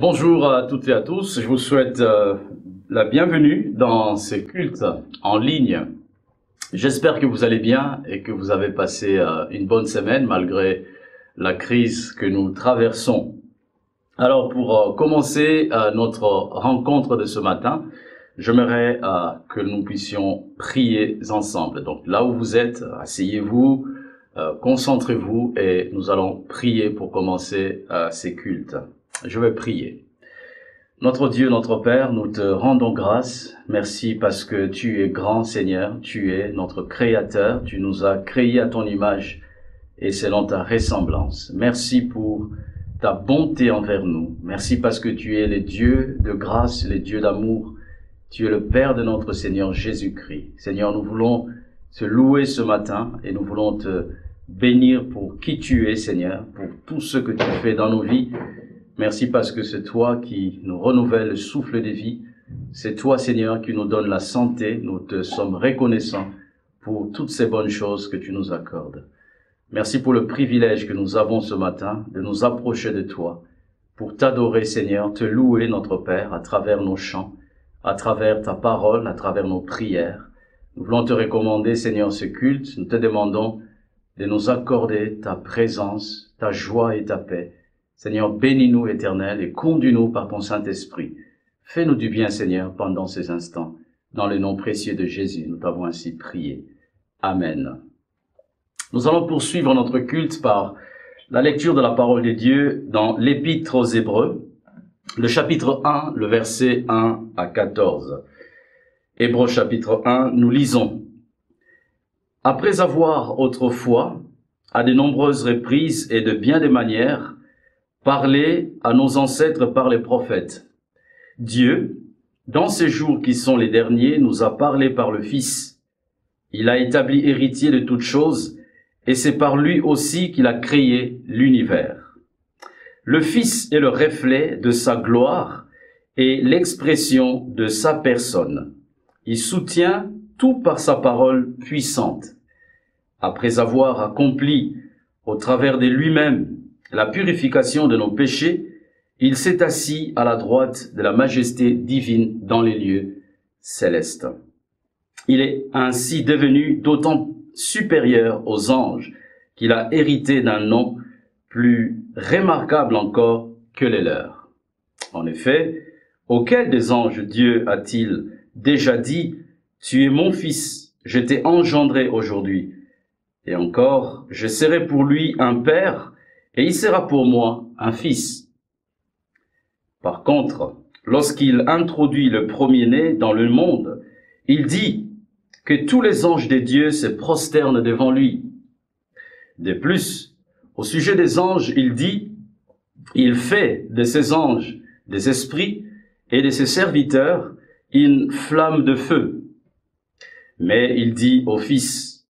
Bonjour à toutes et à tous, je vous souhaite la bienvenue dans ces cultes en ligne. J'espère que vous allez bien et que vous avez passé une bonne semaine malgré la crise que nous traversons. Alors pour commencer notre rencontre de ce matin, j'aimerais que nous puissions prier ensemble. Donc là où vous êtes, asseyez-vous, concentrez-vous et nous allons prier pour commencer ces cultes. Je vais prier. Notre Dieu, notre Père, nous te rendons grâce. Merci parce que tu es grand, Seigneur. Tu es notre Créateur. Tu nous as créés à ton image et selon ta ressemblance. Merci pour ta bonté envers nous. Merci parce que tu es le Dieu de grâce, le Dieu d'amour. Tu es le Père de notre Seigneur Jésus-Christ. Seigneur, nous voulons te louer ce matin et nous voulons te bénir pour qui tu es, Seigneur, pour tout ce que tu fais dans nos vies. Merci parce que c'est toi qui nous renouvelle le souffle de vie. C'est toi, Seigneur, qui nous donne la santé. Nous te sommes reconnaissants pour toutes ces bonnes choses que tu nous accordes. Merci pour le privilège que nous avons ce matin de nous approcher de toi, pour t'adorer, Seigneur, te louer, notre Père, à travers nos chants, à travers ta parole, à travers nos prières. Nous voulons te recommander, Seigneur, ce culte. Nous te demandons de nous accorder ta présence, ta joie et ta paix. Seigneur, bénis-nous, Éternel, et conduis-nous par ton Saint-Esprit. Fais-nous du bien, Seigneur, pendant ces instants. Dans le nom précieux de Jésus, nous t'avons ainsi prié. Amen. Nous allons poursuivre notre culte par la lecture de la parole de Dieu dans l'Épître aux Hébreux, le chapitre 1, le verset 1 à 14. Hébreux chapitre 1, nous lisons. « Après avoir autrefois, à de nombreuses reprises et de bien des manières, parlé à nos ancêtres par les prophètes. Dieu, dans ces jours qui sont les derniers, nous a parlé par le Fils. Il a établi héritier de toutes choses, et c'est par lui aussi qu'il a créé l'univers. Le Fils est le reflet de sa gloire et l'expression de sa personne. Il soutient tout par sa parole puissante. Après avoir accompli au travers de lui-même la purification de nos péchés, il s'est assis à la droite de la majesté divine dans les lieux célestes. Il est ainsi devenu d'autant supérieur aux anges qu'il a hérité d'un nom plus remarquable encore que les leurs. En effet, auquel des anges Dieu a-t-il déjà dit « Tu es mon fils, je t'ai engendré aujourd'hui » et encore « Je serai pour lui un père » et il sera pour moi un fils. Par contre, lorsqu'il introduit le premier-né dans le monde, il dit que tous les anges de Dieu se prosternent devant lui. De plus, au sujet des anges, il dit, il fait de ces anges des esprits et de ses serviteurs une flamme de feu. Mais il dit au Fils,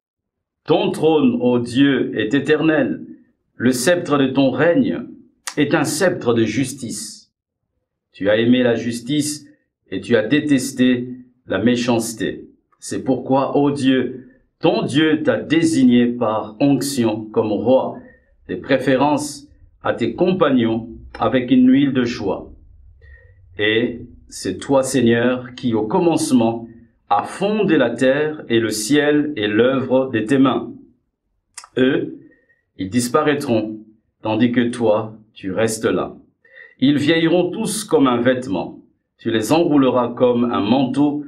ton trône, ô Dieu, est éternel. Le sceptre de ton règne est un sceptre de justice. Tu as aimé la justice et tu as détesté la méchanceté. C'est pourquoi, ô Dieu, ton Dieu t'a désigné par onction comme roi, de préférence à tes compagnons avec une huile de joie. Et c'est toi, Seigneur, qui au commencement a fondé la terre et le ciel et l'œuvre de tes mains. Eux, ils disparaîtront, tandis que toi, tu restes là. Ils vieilliront tous comme un vêtement. Tu les enrouleras comme un manteau.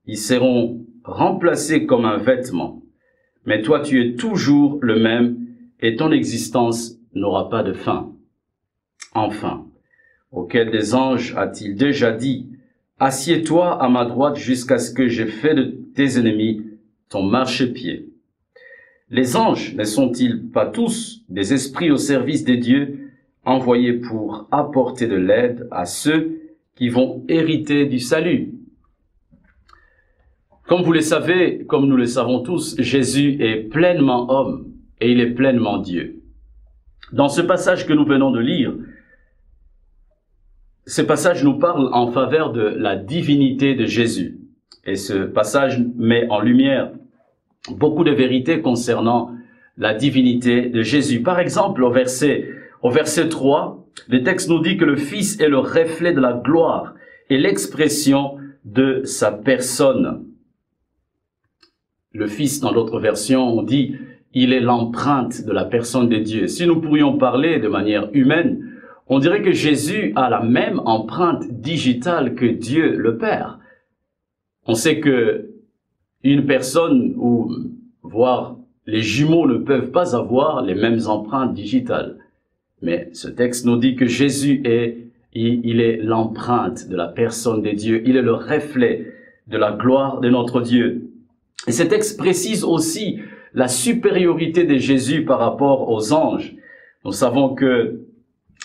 Ils seront remplacés comme un vêtement. Mais toi, tu es toujours le même et ton existence n'aura pas de fin. Enfin, auquel des anges a-t-il déjà dit, « Assieds-toi à ma droite jusqu'à ce que j'aie fait de tes ennemis ton marchepied. » Les anges ne sont-ils pas tous des esprits au service des dieux, envoyés pour apporter de l'aide à ceux qui vont hériter du salut? Comme vous le savez, comme nous le savons tous, Jésus est pleinement homme et il est pleinement Dieu. Dans ce passage que nous venons de lire, ce passage nous parle en faveur de la divinité de Jésus. Et ce passage met en lumière beaucoup de vérités concernant la divinité de Jésus. Par exemple, au verset 3, le texte nous dit que le Fils est le reflet de la gloire et l'expression de sa personne. Le Fils, dans d'autres versions, on dit il est l'empreinte de la personne de Dieu. Si nous pourrions parler de manière humaine, on dirait que Jésus a la même empreinte digitale que Dieu le Père. On sait que une personne, ou voire les jumeaux, ne peuvent pas avoir les mêmes empreintes digitales. Mais ce texte nous dit que Jésus il est l'empreinte de la personne de Dieu. Il est le reflet de la gloire de notre Dieu. Et ce texte précise aussi la supériorité de Jésus par rapport aux anges. Nous savons que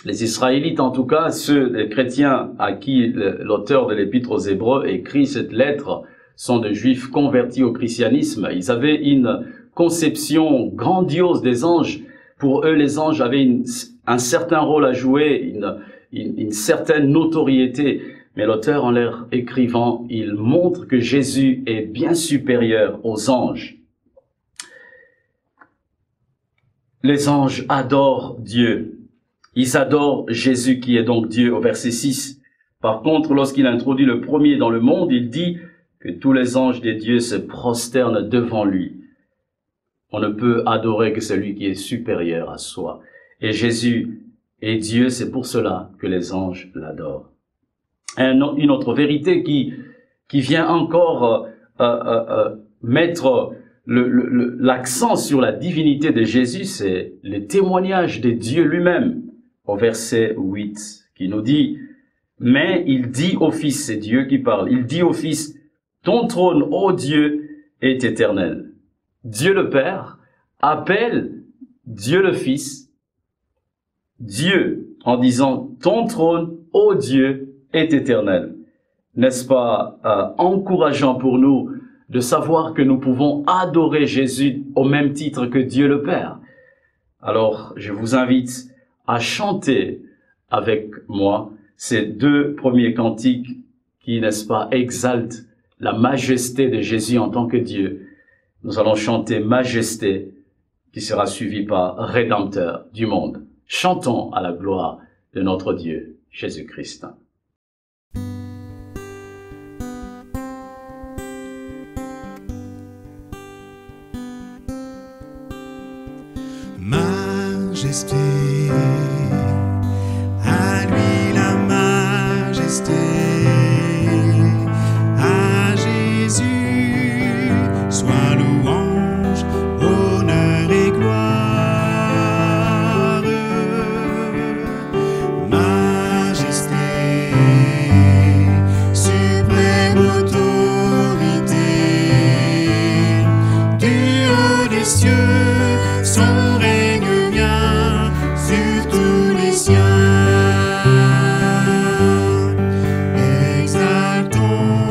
les Israélites, en tout cas, les chrétiens à qui l'auteur de l'Épître aux Hébreux écrit cette lettre, sont des Juifs convertis au christianisme. Ils avaient une conception grandiose des anges. Pour eux, les anges avaient un certain rôle à jouer, une certaine notoriété. Mais l'auteur, en leur écrivant, il montre que Jésus est bien supérieur aux anges. Les anges adorent Dieu. Ils adorent Jésus qui est donc Dieu au verset 6. Par contre, lorsqu'il introduit le premier dans le monde, il dit que tous les anges de Dieu se prosternent devant lui. On ne peut adorer que celui qui est supérieur à soi. Et Jésus est Dieu, c'est pour cela que les anges l'adorent. Une autre vérité qui vient encore mettre l'accent sur la divinité de Jésus, c'est le témoignage de Dieu lui-même au verset 8 qui nous dit « Mais il dit au Fils », c'est Dieu qui parle, il dit au Fils « Ton trône, ô Dieu, est éternel ». Dieu le Père appelle Dieu le Fils, Dieu, en disant « Ton trône, ô Dieu, est éternel ». N'est-ce pas encourageant pour nous de savoir que nous pouvons adorer Jésus au même titre que Dieu le Père? Alors, je vous invite à chanter avec moi ces deux premiers cantiques qui, n'est-ce pas, exaltent la majesté de Jésus en tant que Dieu. Nous allons chanter Majesté, qui sera suivi par Rédempteur du monde. Chantons à la gloire de notre Dieu, Jésus-Christ. Majesté, à lui la majesté, à Jésus soit louange, honneur et gloire. Majesté, suprême autorité, du haut des cieux, son règne vient sur tous les siens. Exaltons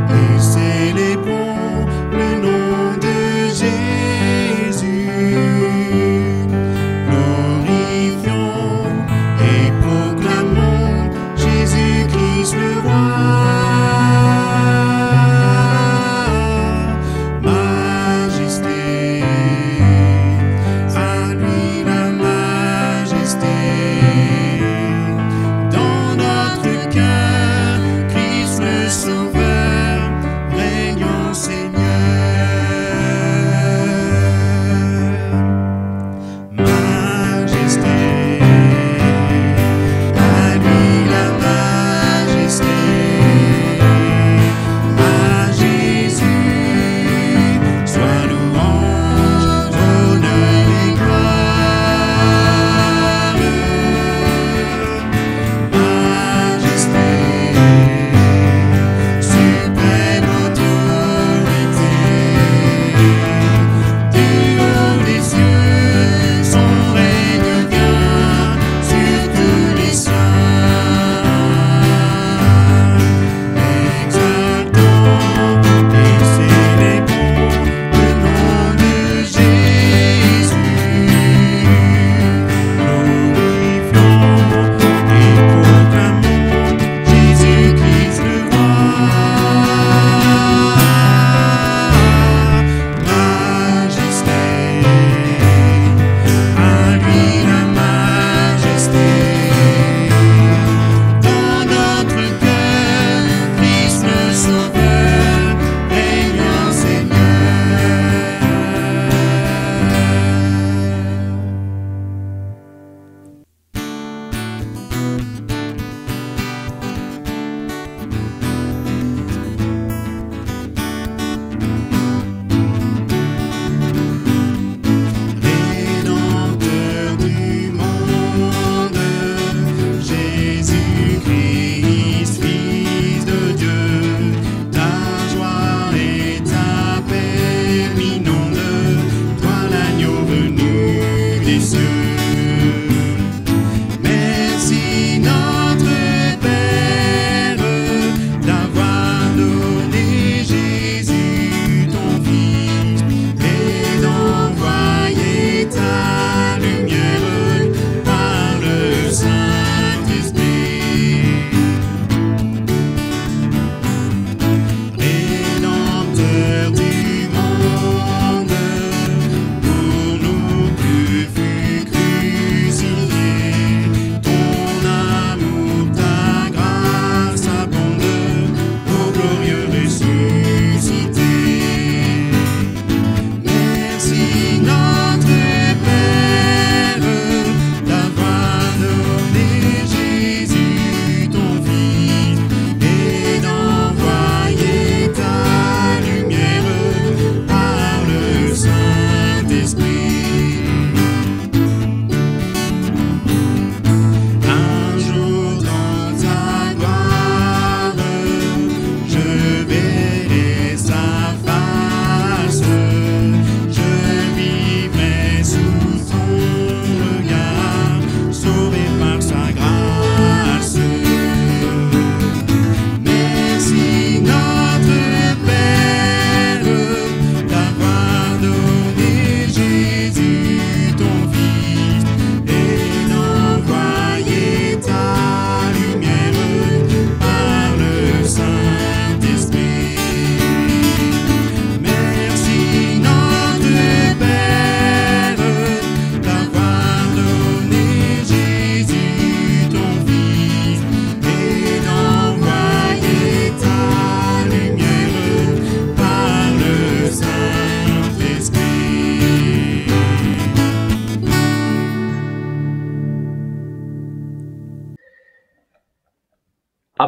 et célébrons le nom de Jésus. Glorifions et proclamons Jésus-Christ le roi. Majesté,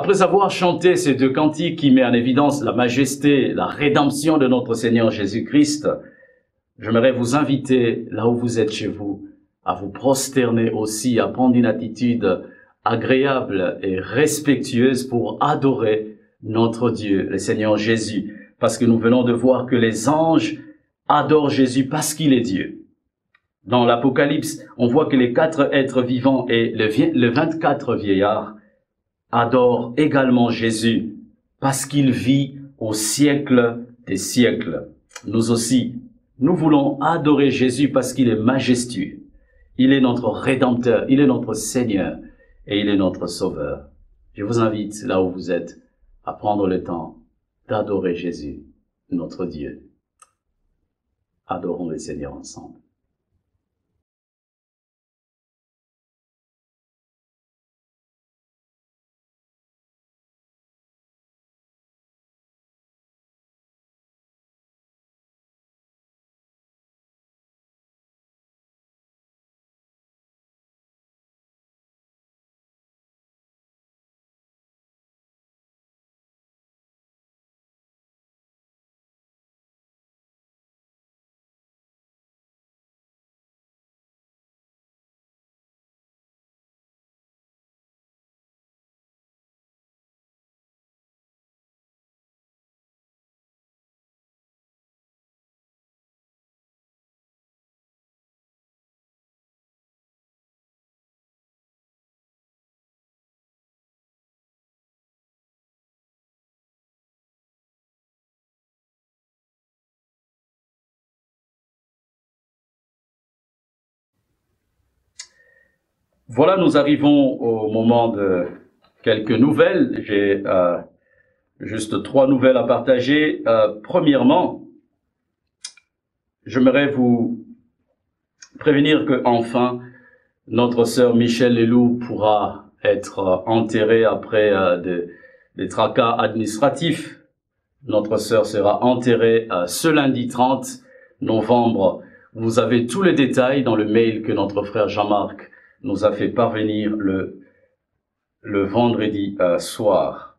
Après avoir chanté ces deux cantiques qui mettent en évidence la majesté, la rédemption de notre Seigneur Jésus-Christ, j'aimerais vous inviter, là où vous êtes chez vous, à vous prosterner aussi, à prendre une attitude agréable et respectueuse pour adorer notre Dieu, le Seigneur Jésus. Parce que nous venons de voir que les anges adorent Jésus parce qu'il est Dieu. Dans l'Apocalypse, on voit que les 4 êtres vivants et les 24 vieillards adorent également Jésus parce qu'il vit au siècle des siècles. Nous aussi, nous voulons adorer Jésus parce qu'il est majestueux. Il est notre Rédempteur, il est notre Seigneur et il est notre Sauveur. Je vous invite, là où vous êtes, à prendre le temps d'adorer Jésus, notre Dieu. Adorons le Seigneur ensemble. Voilà, nous arrivons au moment de quelques nouvelles. J'ai juste 3 nouvelles à partager. Premièrement, j'aimerais vous prévenir que enfin notre sœur Michèle Leloup pourra être enterrée après des tracas administratifs. Notre sœur sera enterrée ce lundi 30 novembre. Vous avez tous les détails dans le mail que notre frère Jean-Marc nous a fait parvenir le vendredi soir.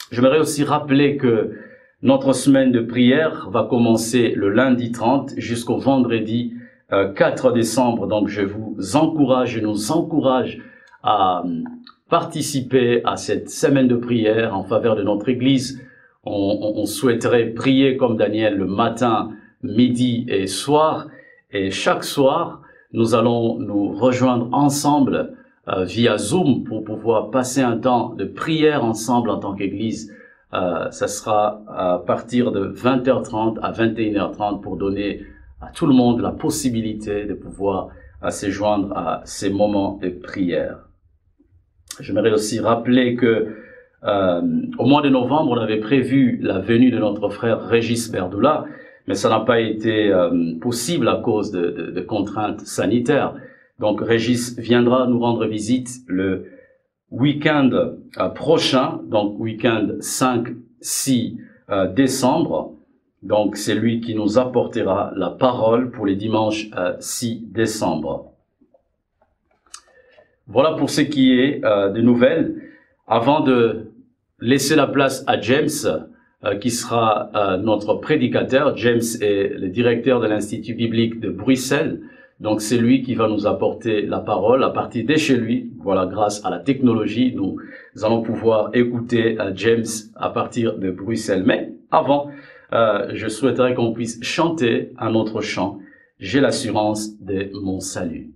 J'aimerais aussi rappeler que notre semaine de prière va commencer le lundi 30 jusqu'au vendredi 4 décembre. Donc je vous encourage, je nous encourage à participer à cette semaine de prière en faveur de notre Église. On souhaiterait prier comme Daniel le matin, midi et soir. Et chaque soir, nous allons nous rejoindre ensemble via Zoom pour pouvoir passer un temps de prière ensemble en tant qu'Église. Ça sera à partir de 20h30 à 21h30 pour donner à tout le monde la possibilité de pouvoir se joindre à ces moments de prière. J'aimerais aussi rappeler que au mois de novembre, on avait prévu la venue de notre frère Régis Berdoula, mais ça n'a pas été possible à cause de contraintes sanitaires. Donc Régis viendra nous rendre visite le week-end prochain, donc week-end 5-6 décembre. Donc c'est lui qui nous apportera la parole pour les dimanches 6 décembre. Voilà pour ce qui est des nouvelles. Avant de laisser la place à James, qui sera notre prédicateur. James est le directeur de l'Institut biblique de Bruxelles. Donc c'est lui qui va nous apporter la parole à partir de chez lui. Voilà, grâce à la technologie, nous allons pouvoir écouter James à partir de Bruxelles. Mais avant, je souhaiterais qu'on puisse chanter un autre chant. J'ai l'assurance de mon salut.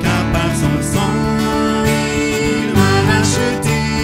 Car par son sang, il m'a racheté.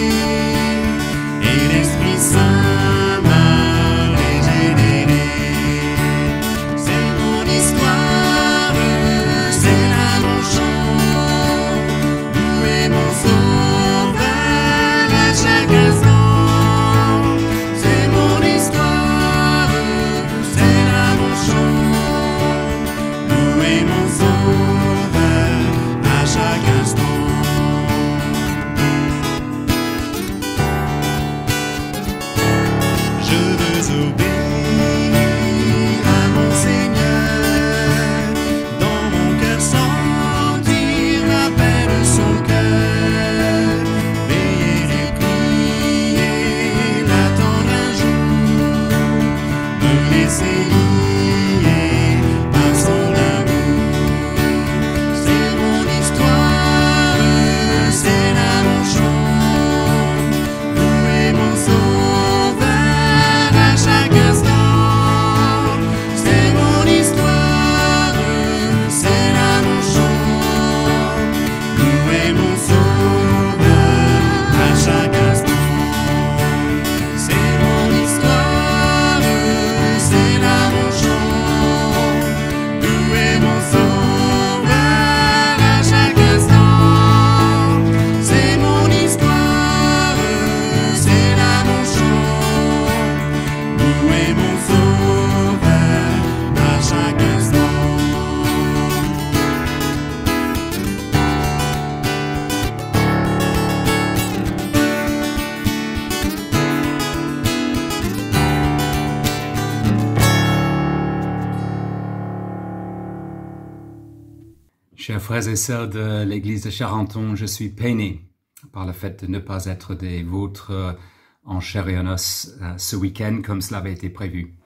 Chers frères et sœurs de l'église de Charenton, je suis peiné par le fait de ne pas être des vôtres en chair et en os ce week-end comme cela avait été prévu.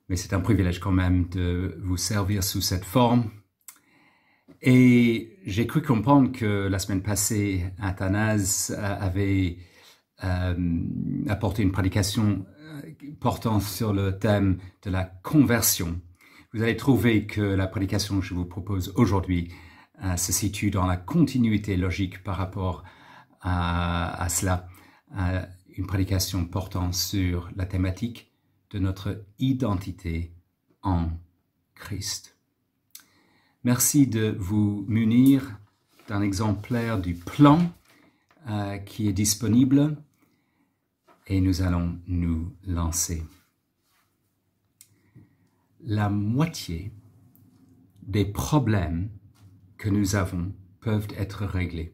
Mais c'est un privilège quand même de vous servir sous cette forme. Et j'ai cru comprendre que la semaine passée, Athanase avait apporté une prédication portant sur le thème de la conversion. Vous allez trouver que la prédication que je vous propose aujourd'hui se situe dans la continuité logique par rapport à cela. Une prédication portant sur la thématique de notre identité en Christ. Merci de vous munir d'un exemplaire du plan qui est disponible et nous allons nous lancer. La moitié des problèmes que nous avons peuvent être réglés.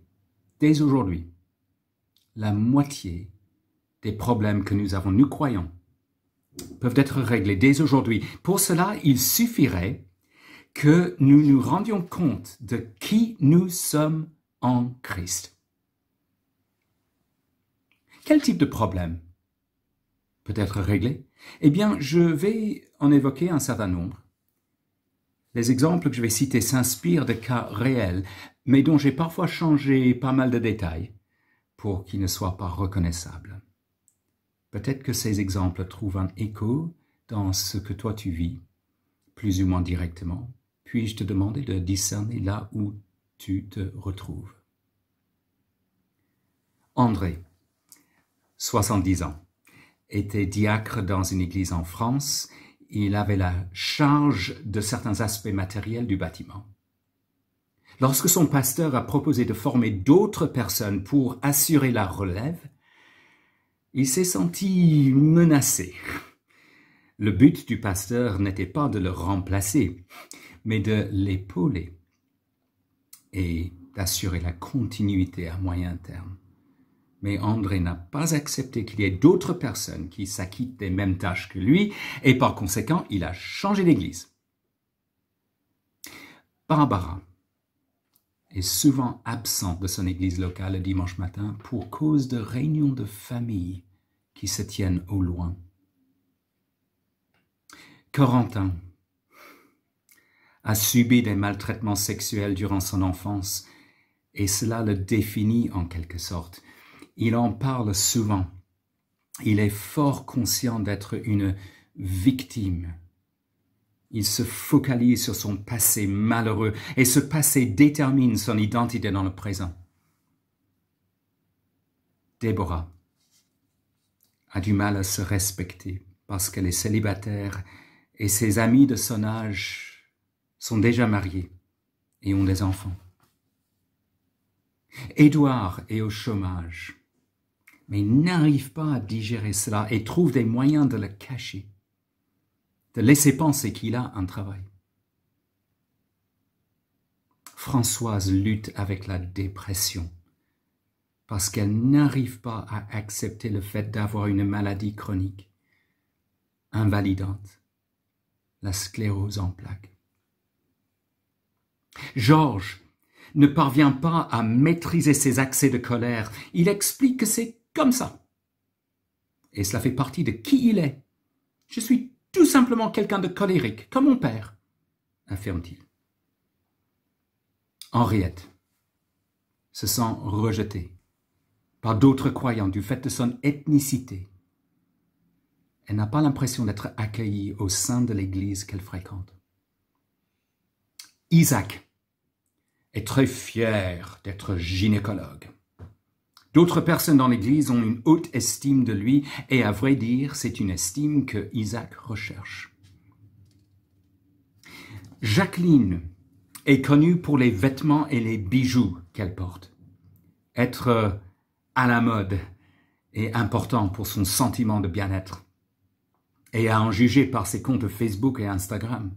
Dès aujourd'hui, la moitié des problèmes que nous avons, nous croyons, peuvent être réglés dès aujourd'hui. Pour cela, il suffirait que nous nous rendions compte de qui nous sommes en Christ. Quel type de problème peut être réglé? Eh bien, je vais en évoquer un certain nombre. Les exemples que je vais citer s'inspirent de cas réels, mais dont j'ai parfois changé pas mal de détails pour qu'ils ne soient pas reconnaissables. Peut-être que ces exemples trouvent un écho dans ce que toi tu vis, plus ou moins directement. Puis-je te demander de discerner là où tu te retrouves? André, 70 ans, était diacre dans une église en France. Il avait la charge de certains aspects matériels du bâtiment. Lorsque son pasteur a proposé de former d'autres personnes pour assurer la relève, il s'est senti menacé. Le but du pasteur n'était pas de le remplacer, mais de l'épauler et d'assurer la continuité à moyen terme. Mais André n'a pas accepté qu'il y ait d'autres personnes qui s'acquittent des mêmes tâches que lui, et par conséquent, il a changé d'église. Barbara est souvent absente de son église locale le dimanche matin pour cause de réunions de famille qui se tiennent au loin. Corentin a subi des maltraitements sexuels durant son enfance, et cela le définit en quelque sorte. Il en parle souvent. Il est fort conscient d'être une victime. Il se focalise sur son passé malheureux et ce passé détermine son identité dans le présent. Déborah a du mal à se respecter parce qu'elle est célibataire et ses amis de son âge sont déjà mariés et ont des enfants. Édouard est au chômage, mais n'arrive pas à digérer cela et trouve des moyens de le cacher, de laisser penser qu'il a un travail. Françoise lutte avec la dépression parce qu'elle n'arrive pas à accepter le fait d'avoir une maladie chronique, invalidante, la sclérose en plaques. Georges ne parvient pas à maîtriser ses accès de colère. Il explique que c'est comme ça. Et cela fait partie de qui il est. Je suis tout simplement quelqu'un de colérique, comme mon père, affirme-t-il. Henriette se sent rejetée par d'autres croyants du fait de son ethnicité. Elle n'a pas l'impression d'être accueillie au sein de l'église qu'elle fréquente. Isaac est très fier d'être gynécologue. D'autres personnes dans l'Église ont une haute estime de lui et à vrai dire, c'est une estime que Isaac recherche. Jacqueline est connue pour les vêtements et les bijoux qu'elle porte. Être à la mode est important pour son sentiment de bien-être. Et à en juger par ses comptes Facebook et Instagram,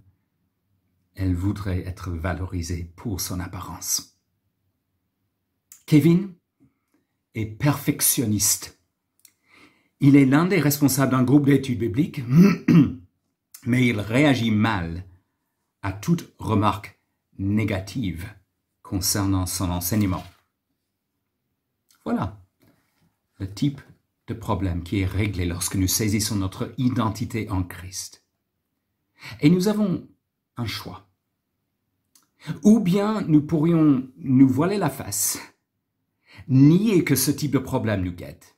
elle voudrait être valorisée pour son apparence. Kevin est perfectionniste. Il est l'un des responsables d'un groupe d'études bibliques, mais il réagit mal à toute remarque négatives concernant son enseignement. Voilà le type de problème qui est réglé lorsque nous saisissons notre identité en Christ. Et nous avons un choix. Ou bien nous pourrions nous voiler la face, nier que ce type de problème nous guette.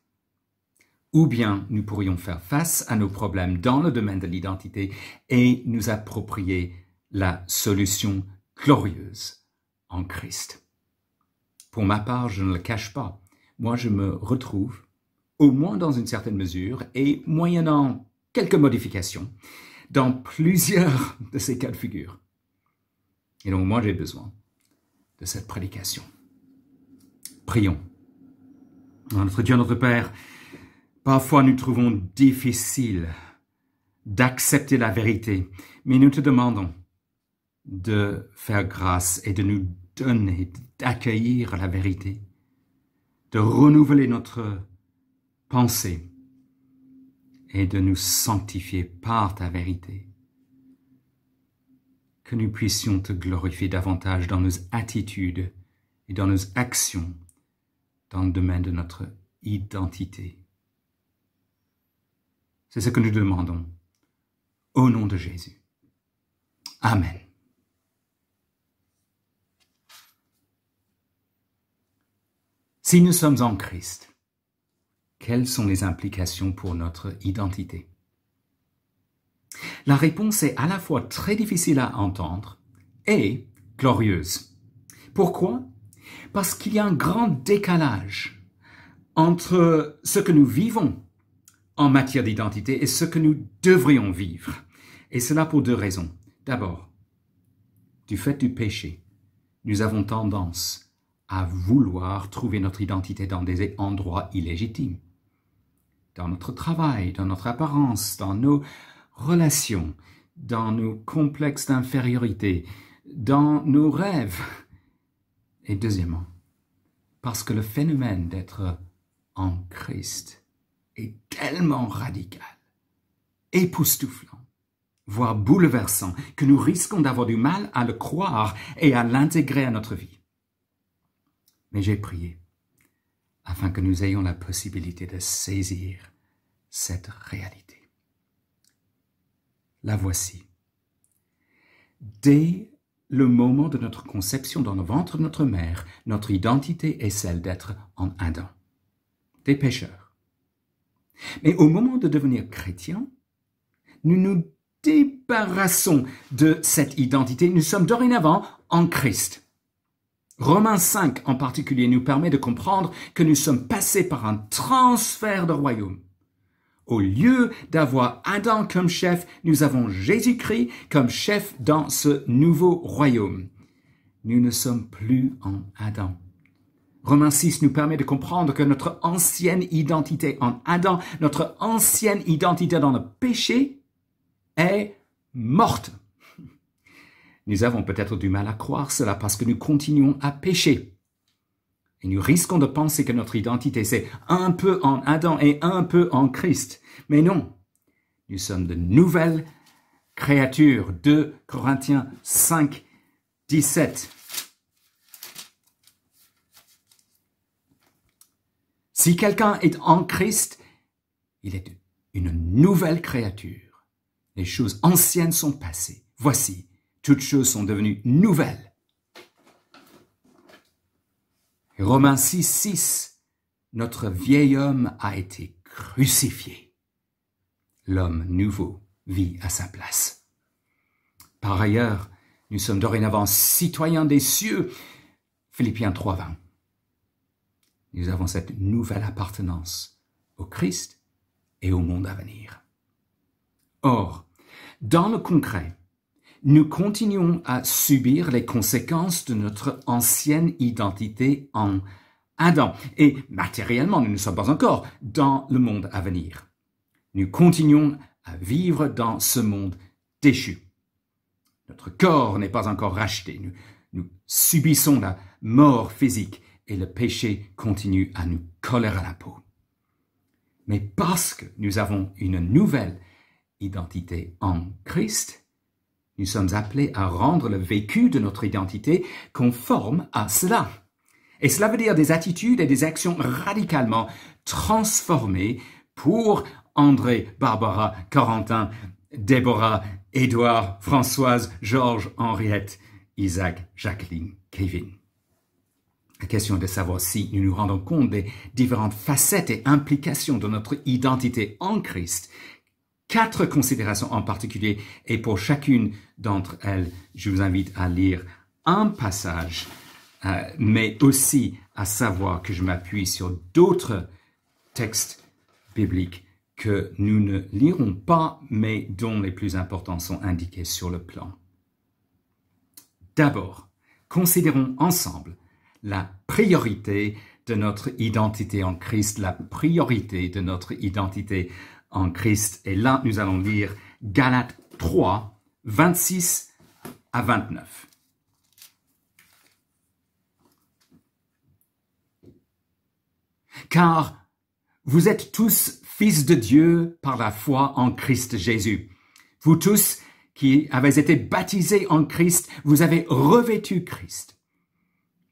Ou bien nous pourrions faire face à nos problèmes dans le domaine de l'identité et nous approprier la solution glorieuse en Christ. Pour ma part, je ne le cache pas. Moi, je me retrouve, au moins dans une certaine mesure, et moyennant quelques modifications, dans plusieurs de ces cas de figure. Et donc, moi, j'ai besoin de cette prédication. Prions. Notre Dieu, notre Père, parfois nous trouvons difficile d'accepter la vérité, mais nous te demandons de faire grâce et de nous donner, d'accueillir la vérité, de renouveler notre pensée et de nous sanctifier par ta vérité. Que nous puissions te glorifier davantage dans nos attitudes et dans nos actions dans le domaine de notre identité. C'est ce que nous demandons au nom de Jésus. Amen. Si nous sommes en Christ, quelles sont les implications pour notre identité? La réponse est à la fois très difficile à entendre et glorieuse. Pourquoi? Parce qu'il y a un grand décalage entre ce que nous vivons en matière d'identité et ce que nous devrions vivre. Et cela pour deux raisons. D'abord, du fait du péché, nous avons tendance à vouloir trouver notre identité dans des endroits illégitimes. Dans notre travail, dans notre apparence, dans nos relations, dans nos complexes d'infériorité, dans nos rêves. Et deuxièmement, parce que le phénomène d'être en Christ est tellement radical, époustouflant, voire bouleversant, que nous risquons d'avoir du mal à le croire et à l'intégrer à notre vie. Mais j'ai prié afin que nous ayons la possibilité de saisir cette réalité. La voici. Dès le moment de notre conception dans le ventre de notre mère, notre identité est celle d'être en Adam, des pécheurs. Mais au moment de devenir chrétiens, nous nous débarrassons de cette identité. Nous sommes dorénavant en Christ. Romains 5 en particulier nous permet de comprendre que nous sommes passés par un transfert de royaume. Au lieu d'avoir Adam comme chef, nous avons Jésus-Christ comme chef dans ce nouveau royaume. Nous ne sommes plus en Adam. Romains 6 nous permet de comprendre que notre ancienne identité en Adam, notre ancienne identité dans le péché, est morte. Nous avons peut-être du mal à croire cela parce que nous continuons à pécher. Et nous risquons de penser que notre identité, c'est un peu en Adam et un peu en Christ. Mais non, nous sommes de nouvelles créatures. 2 Corinthiens 5, 17. Si quelqu'un est en Christ, il est une nouvelle créature. Les choses anciennes sont passées. Voici, toutes choses sont devenues nouvelles. Romains 6, 6, notre vieil homme a été crucifié. L'homme nouveau vit à sa place. Par ailleurs, nous sommes dorénavant citoyens des cieux. Philippiens 3, 20. Nous avons cette nouvelle appartenance au Christ et au monde à venir. Or, dans le concret, nous continuons à subir les conséquences de notre ancienne identité en Adam. Et matériellement, nous ne sommes pas encore dans le monde à venir. Nous continuons à vivre dans ce monde déchu. Notre corps n'est pas encore racheté. Nous subissons la mort physique et le péché continue à nous coller à la peau. Mais parce que nous avons une nouvelle identité en Christ, Nous sommes appelés à rendre le vécu de notre identité conforme à cela. Et cela veut dire des attitudes et des actions radicalement transformées pour André, Barbara, Corentin, Déborah, Édouard, Françoise, Georges, Henriette, Isaac, Jacqueline, Kevin. La question est de savoir si nous nous rendons compte des différentes facettes et implications de notre identité en Christ. 4 considérations en particulier, et pour chacune d'entre elles, je vous invite à lire un passage, mais aussi à savoir que je m'appuie sur d'autres textes bibliques que nous ne lirons pas, mais dont les plus importants sont indiqués sur le plan. D'abord, considérons ensemble la priorité de notre identité en Christ, la priorité de notre identité en Christ. Et là, nous allons lire Galates 3, 26 à 29. Car vous êtes tous fils de Dieu par la foi en Christ Jésus. Vous tous qui avez été baptisés en Christ, vous avez revêtu Christ.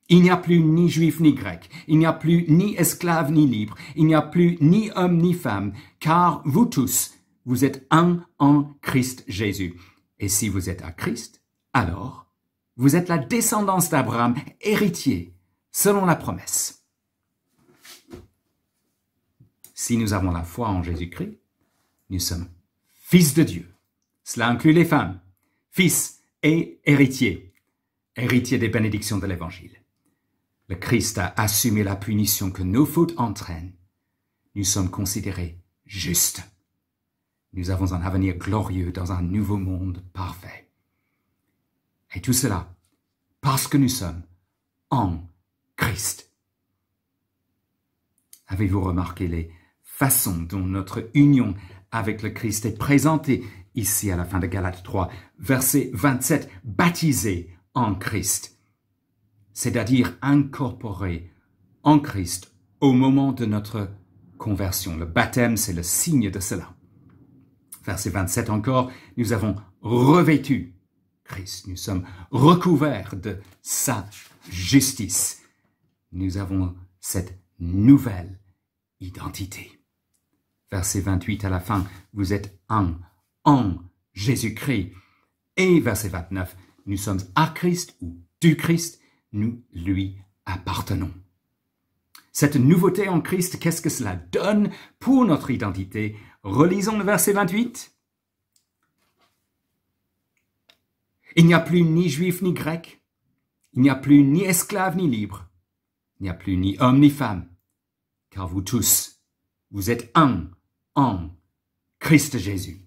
Il n'y a plus ni juif ni grec, il n'y a plus ni esclave ni libre, il n'y a plus ni homme ni femme, car vous tous, vous êtes un en Christ Jésus. Et si vous êtes à Christ, alors vous êtes la descendance d'Abraham, héritier, selon la promesse. Si nous avons la foi en Jésus-Christ, nous sommes fils de Dieu. Cela inclut les femmes, fils et héritiers, héritiers des bénédictions de l'Évangile. Le Christ a assumé la punition que nos fautes entraînent. Nous sommes considérés justes. Nous avons un avenir glorieux dans un nouveau monde parfait. Et tout cela parce que nous sommes en Christ. Avez-vous remarqué les façons dont notre union avec le Christ est présentée ici à la fin de Galates 3, verset 27, baptisés en Christ, c'est-à-dire incorporés en Christ au moment de notre conversion. Le baptême, c'est le signe de cela. Verset 27 encore, nous avons revêtu Christ, nous sommes recouverts de sa justice. Nous avons cette nouvelle identité. Verset 28 à la fin, vous êtes un en Jésus-Christ. Et verset 29, nous sommes à Christ ou du Christ, nous lui appartenons. Cette nouveauté en Christ, qu'est-ce que cela donne pour notre identité? Relisons le verset 28. Il n'y a plus ni juif ni grec, il n'y a plus ni esclave ni libre, il n'y a plus ni homme ni femme, car vous tous, vous êtes un en Christ Jésus.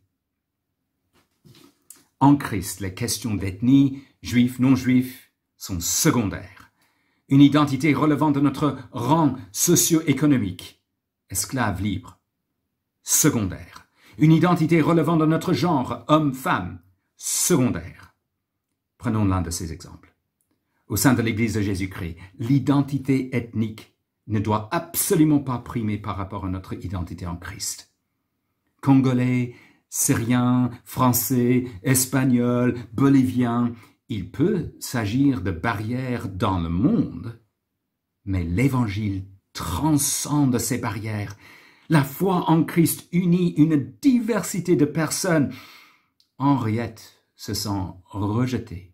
En Christ, les questions d'ethnie, juif, non-juif, sont secondaires. Une identité relevant de notre rang socio-économique, esclave, libre, secondaire. Une identité relevant de notre genre, homme-femme, secondaire. Prenons l'un de ces exemples. Au sein de l'Église de Jésus-Christ, l'identité ethnique ne doit absolument pas primer par rapport à notre identité en Christ. Congolais, Syriens, Français, Espagnols, Boliviens, il peut s'agir de barrières dans le monde, mais l'Évangile transcende ces barrières. La foi en Christ unit une diversité de personnes. Henriette se sent rejetée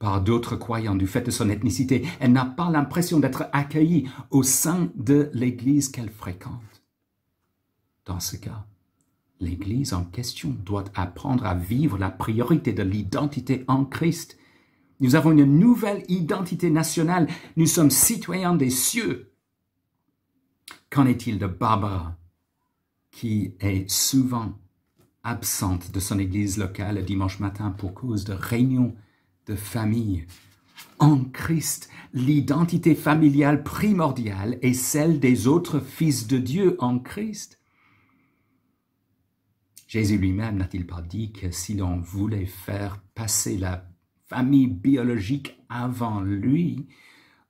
par d'autres croyants du fait de son ethnicité. Elle n'a pas l'impression d'être accueillie au sein de l'Église qu'elle fréquente. Dans ce cas, l'Église en question doit apprendre à vivre la priorité de l'identité en Christ. Nous avons une nouvelle identité nationale. Nous sommes citoyens des cieux. Qu'en est-il de Barbara, qui est souvent absente de son église locale le dimanche matin pour cause de réunions de famille? En Christ, l'identité familiale primordiale est celle des autres fils de Dieu en Christ. Jésus lui-même n'a-t-il pas dit que si l'on voulait faire passer la famille biologique avant lui,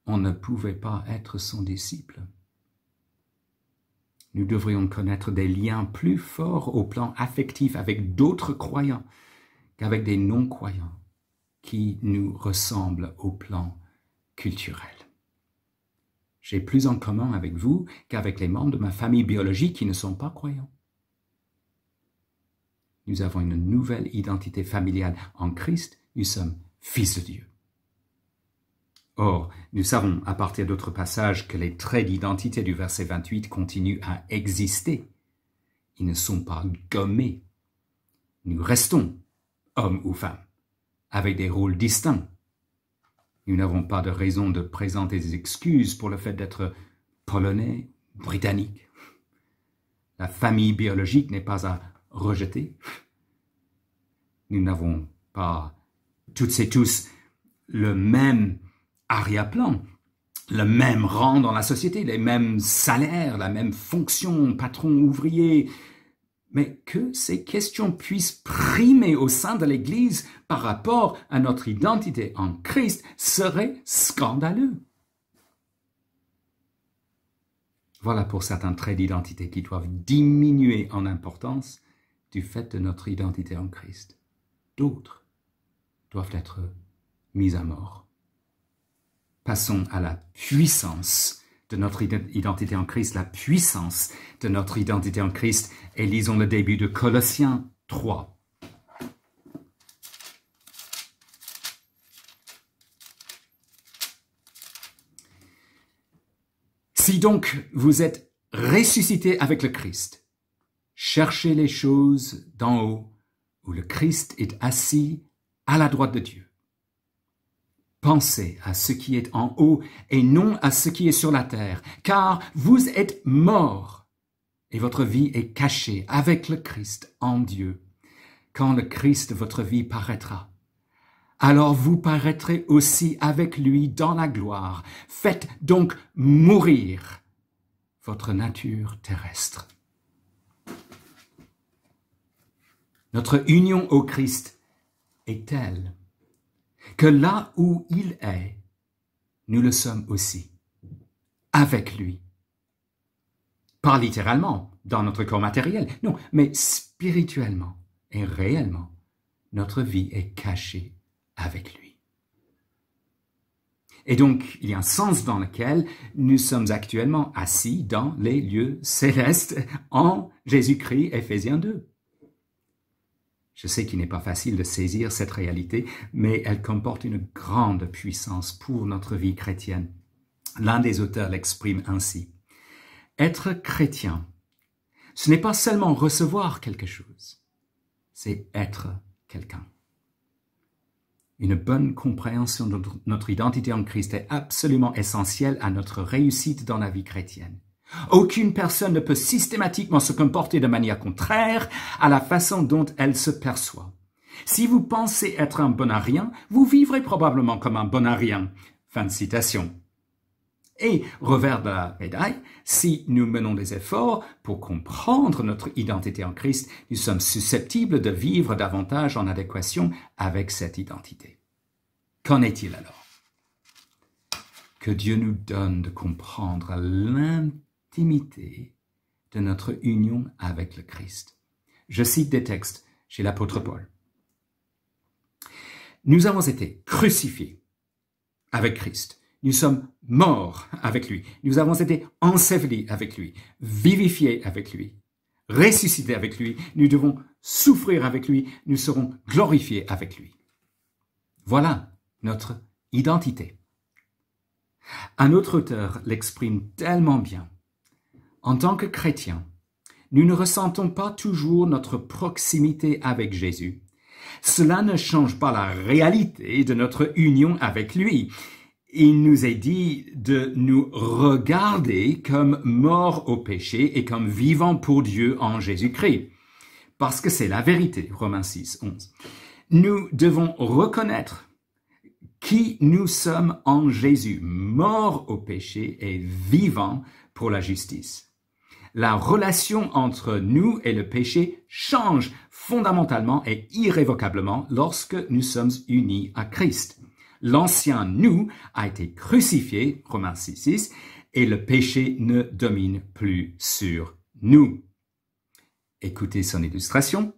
on ne pouvait pas être son disciple? Nous devrions connaître des liens plus forts au plan affectif avec d'autres croyants qu'avec des non-croyants qui nous ressemblent au plan culturel. J'ai plus en commun avec vous qu'avec les membres de ma famille biologique qui ne sont pas croyants. Nous avons une nouvelle identité familiale. En Christ, nous sommes fils de Dieu. Or, nous savons à partir d'autres passages que les traits d'identité du verset 28 continuent à exister. Ils ne sont pas gommés. Nous restons hommes ou femmes, avec des rôles distincts. Nous n'avons pas de raison de présenter des excuses pour le fait d'être polonais, britannique. La famille biologique n'est pas à rejeter. Nous n'avons pas toutes et tous le même arrière-plan, le même rang dans la société, les mêmes salaires, la même fonction, patron, ouvrier, mais que ces questions puissent primer au sein de l'Église par rapport à notre identité en Christ serait scandaleux. Voilà pour certains traits d'identité qui doivent diminuer en importance du fait de notre identité en Christ. D'autres doivent être mis à mort. Passons à la puissance de notre identité en Christ, la puissance de notre identité en Christ, et lisons le début de Colossiens 3. Si donc vous êtes ressuscités avec le Christ, cherchez les choses d'en haut, où le Christ est assis à la droite de Dieu. Pensez à ce qui est en haut et non à ce qui est sur la terre, car vous êtes morts et votre vie est cachée avec le Christ en Dieu. Quand le Christ, votre vie, paraîtra, alors vous paraîtrez aussi avec lui dans la gloire. Faites donc mourir votre nature terrestre. Notre union au Christ est telle que là où il est, nous le sommes aussi, avec lui. Pas littéralement, dans notre corps matériel, non, mais spirituellement et réellement, notre vie est cachée avec lui. Et donc, il y a un sens dans lequel nous sommes actuellement assis dans les lieux célestes en Jésus-Christ, Éphésiens 2. Je sais qu'il n'est pas facile de saisir cette réalité, mais elle comporte une grande puissance pour notre vie chrétienne. L'un des auteurs l'exprime ainsi. Être chrétien, ce n'est pas seulement recevoir quelque chose, c'est être quelqu'un. Une bonne compréhension de notre identité en Christ est absolument essentielle à notre réussite dans la vie chrétienne. Aucune personne ne peut systématiquement se comporter de manière contraire à la façon dont elle se perçoit. Si vous pensez être un bonarien, vous vivrez probablement comme un bonarien. Fin de citation. Et, revers de la médaille, si nous menons des efforts pour comprendre notre identité en Christ, nous sommes susceptibles de vivre davantage en adéquation avec cette identité. Qu'en est-il alors? Que Dieu nous donne de comprendre l'intimité de notre union avec le Christ. Je cite des textes chez l'apôtre Paul. Nous avons été crucifiés avec Christ. Nous sommes morts avec lui. Nous avons été ensevelis avec lui, vivifiés avec lui, ressuscités avec lui. Nous devons souffrir avec lui. Nous serons glorifiés avec lui. Voilà notre identité. Un autre auteur l'exprime tellement bien. En tant que chrétiens, nous ne ressentons pas toujours notre proximité avec Jésus. Cela ne change pas la réalité de notre union avec lui. Il nous est dit de nous regarder comme morts au péché et comme vivants pour Dieu en Jésus-Christ. Parce que c'est la vérité, Romains 6, 11. Nous devons reconnaître qui nous sommes en Jésus, morts au péché et vivants pour la justice. La relation entre nous et le péché change fondamentalement et irrévocablement lorsque nous sommes unis à Christ. L'ancien nous a été crucifié, Romains 6, et le péché ne domine plus sur nous. Écoutez son illustration.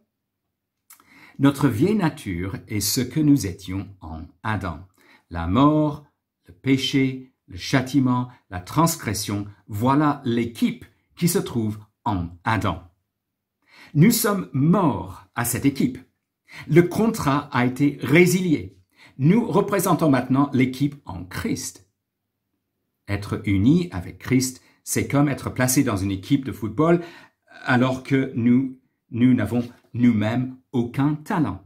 Notre vieille nature est ce que nous étions en Adam. La mort, le péché, le châtiment, la transgression, voilà l'équipe qui se trouve en Adam. Nous sommes morts à cette équipe. Le contrat a été résilié. Nous représentons maintenant l'équipe en Christ. Être unis avec Christ, c'est comme être placé dans une équipe de football alors que nous n'avons nous-mêmes aucun talent.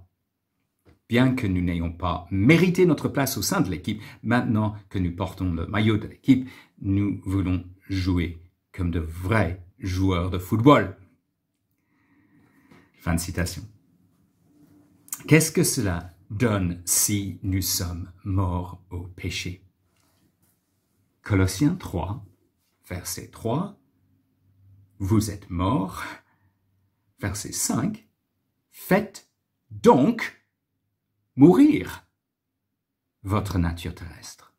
Bien que nous n'ayons pas mérité notre place au sein de l'équipe, maintenant que nous portons le maillot de l'équipe, nous voulons jouer comme de vrais joueurs de football. Fin de citation. Qu'est-ce que cela donne si nous sommes morts au péché? Colossiens 3, verset 3, vous êtes morts. Verset 5, faites donc mourir votre nature terrestre.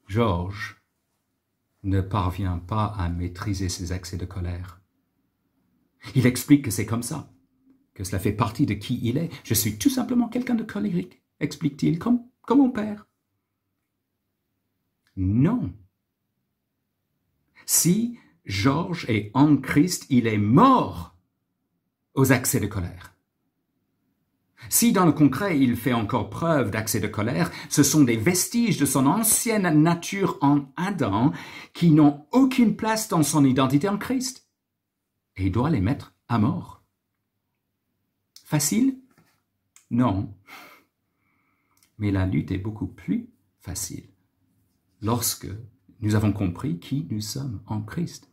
Georges ne parvient pas à maîtriser ses accès de colère. Il explique que c'est comme ça, que cela fait partie de qui il est. Je suis tout simplement quelqu'un de colérique, explique-t-il, comme mon père. Non. Si Georges est en Christ, il est mort aux accès de colère. Si dans le concret il fait encore preuve d'accès de colère, ce sont des vestiges de son ancienne nature en Adam qui n'ont aucune place dans son identité en Christ. Et il doit les mettre à mort. Facile? Non. Mais la lutte est beaucoup plus facile lorsque nous avons compris qui nous sommes en Christ.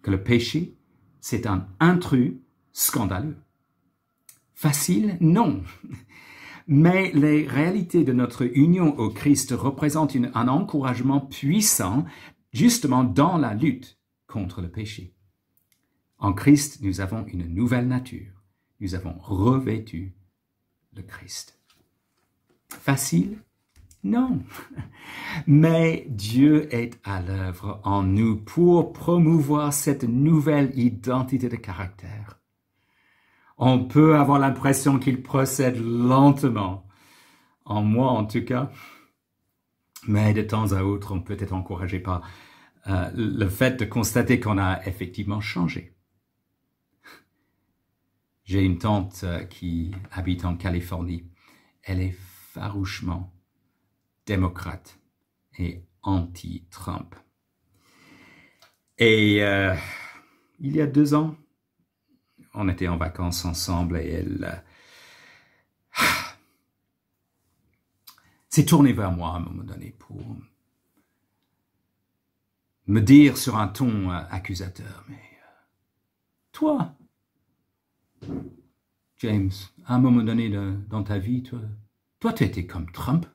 Que le péché, c'est un intrus scandaleux. Facile? Non. Mais les réalités de notre union au Christ représentent un encouragement puissant justement dans la lutte contre le péché. En Christ, nous avons une nouvelle nature. Nous avons revêtu le Christ. Facile? Non. Mais Dieu est à l'œuvre en nous pour promouvoir cette nouvelle identité de caractère. On peut avoir l'impression qu'il procède lentement, en moi en tout cas, mais de temps à autre, on peut être encouragé par le fait de constater qu'on a effectivement changé. J'ai une tante qui habite en Californie. Elle est farouchement démocrate et anti-Trump. Et il y a 2 ans, on était en vacances ensemble et elle s'est tournée vers moi à un moment donné pour me dire sur un ton accusateur, mais toi, James, à un moment donné dans ta vie, toi tu étais comme Trump.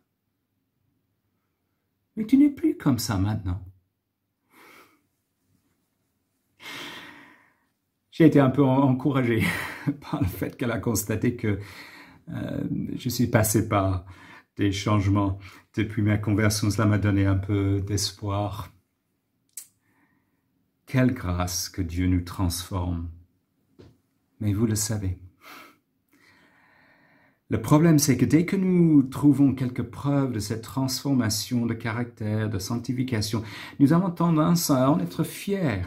Mais tu n'es plus comme ça maintenant. J'ai été un peu encouragé par le fait qu'elle a constaté que je suis passé par des changements depuis ma conversion. Cela m'a donné un peu d'espoir. Quelle grâce que Dieu nous transforme. Mais vous le savez. Le problème, c'est que dès que nous trouvons quelques preuves de cette transformation de caractère, de sanctification, nous avons tendance à en être fiers.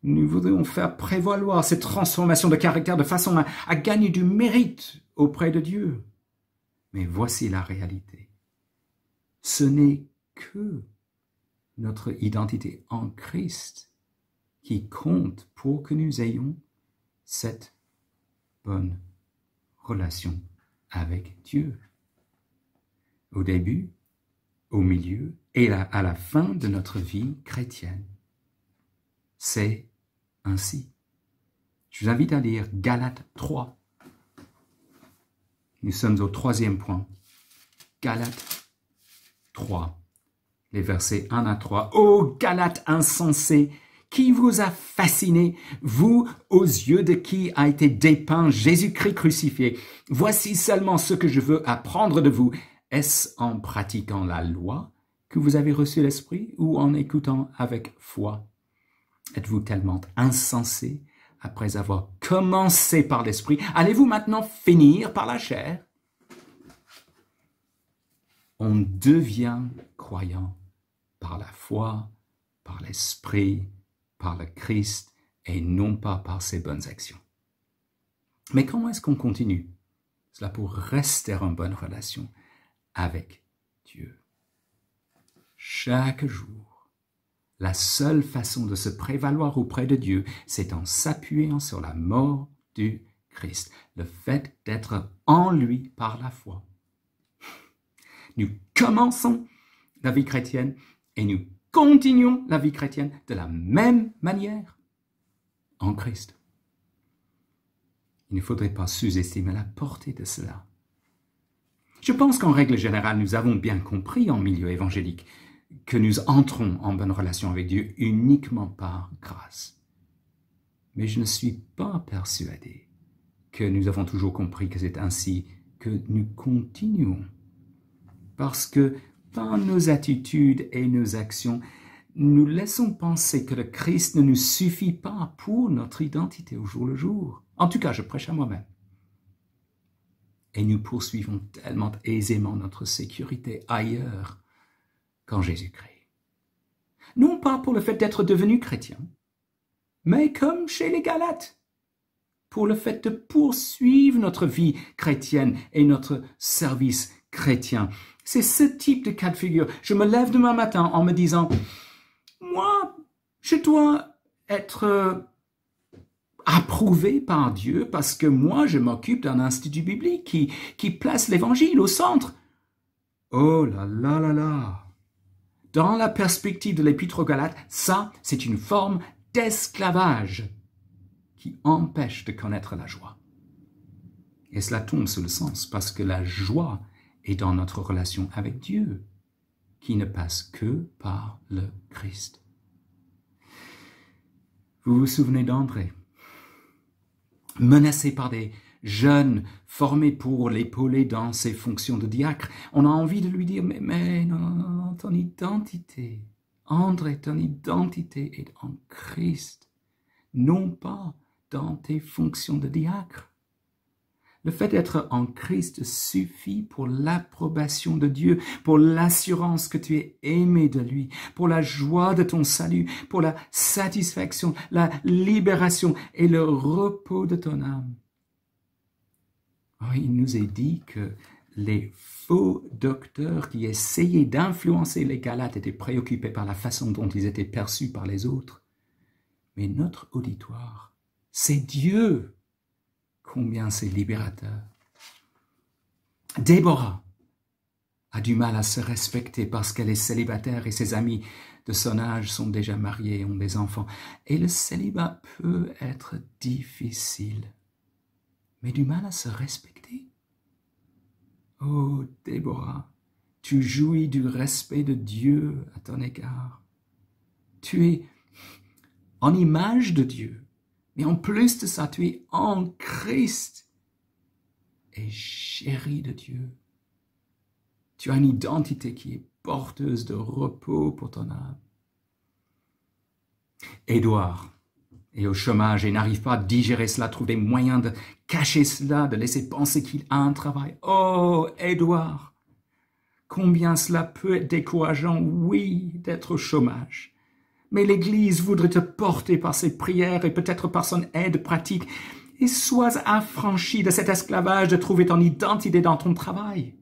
Nous voudrions faire prévaloir cette transformation de caractère de façon à gagner du mérite auprès de Dieu. Mais voici la réalité. Ce n'est que notre identité en Christ qui compte pour que nous ayons cette bonne relation avec Dieu. Au début, au milieu et à la fin de notre vie chrétienne. C'est ainsi. Je vous invite à lire Galates 3. Nous sommes au 3e point. Galates 3, les versets 1 à 3. Ô Galates insensés, qui vous a fasciné, vous, aux yeux de qui a été dépeint Jésus-Christ crucifié? Voici seulement ce que je veux apprendre de vous. Est-ce en pratiquant la loi que vous avez reçu l'Esprit ou en écoutant avec foi? Êtes-vous tellement insensés? après avoir commencé par l'esprit, allez-vous maintenant finir par la chair? On devient croyant par la foi, par l'esprit, par le Christ et non pas par ses bonnes actions. Mais comment est-ce qu'on continue? Cela pour rester en bonne relation avec Dieu. Chaque jour, la seule façon de se prévaloir auprès de Dieu, c'est en s'appuyant sur la mort du Christ, le fait d'être en lui par la foi. Nous commençons la vie chrétienne et nous continuons la vie chrétienne de la même manière en Christ. Il ne faudrait pas sous-estimer la portée de cela. Je pense qu'en règle générale, nous avons bien compris en milieu évangélique que nous entrons en bonne relation avec Dieu uniquement par grâce. Mais je ne suis pas persuadé que nous avons toujours compris que c'est ainsi que nous continuons. Parce que par nos attitudes et nos actions, nous laissons penser que le Christ ne nous suffit pas pour notre identité au jour le jour. En tout cas, je prêche à moi-même. Et nous poursuivons tellement aisément notre sécurité ailleurs qu'en Jésus-Christ. Non pas pour le fait d'être devenu chrétien, mais comme chez les Galates, pour le fait de poursuivre notre vie chrétienne et notre service chrétien. C'est ce type de cas de figure. Je me lève demain matin en me disant, moi, je dois être approuvé par Dieu parce que moi, je m'occupe d'un institut biblique qui place l'évangile au centre. Oh là là là là! Dans la perspective de l'Épître aux Galates, ça, c'est une forme d'esclavage qui empêche de connaître la joie. Et cela tombe sous le sens parce que la joie est dans notre relation avec Dieu, qui ne passe que par le Christ. Vous vous souvenez d'André, menacé par des jeunes formés pour l'épauler dans ses fonctions de diacre. On a envie de lui dire, mais non, ton identité, André, ton identité est en Christ, non pas dans tes fonctions de diacre. Le fait d'être en Christ suffit pour l'approbation de Dieu, pour l'assurance que tu es aimé de lui, pour la joie de ton salut, pour la satisfaction, la libération et le repos de ton âme. Oh, il nous est dit que les faux docteurs qui essayaient d'influencer les Galates étaient préoccupés par la façon dont ils étaient perçus par les autres. Mais notre auditoire, c'est Dieu. Combien c'est libérateur. Déborah a du mal à se respecter parce qu'elle est célibataire et ses amis de son âge sont déjà mariés et ont des enfants. Et le célibat peut être difficile. Mais du mal à se respecter. Oh, Déborah, tu jouis du respect de Dieu à ton égard. Tu es en image de Dieu. Mais en plus de ça, tu es en Christ et chéri de Dieu. Tu as une identité qui est porteuse de repos pour ton âme. Édouard est au chômage et n'arrive pas à digérer cela, trouve des moyens de cacher cela, de laisser penser qu'il a un travail. Oh, Édouard, combien cela peut être décourageant, oui, d'être au chômage. Mais l'Église voudrait te porter par ses prières et peut-être par son aide pratique. Et sois affranchi de cet esclavage de trouver ton identité dans ton travail.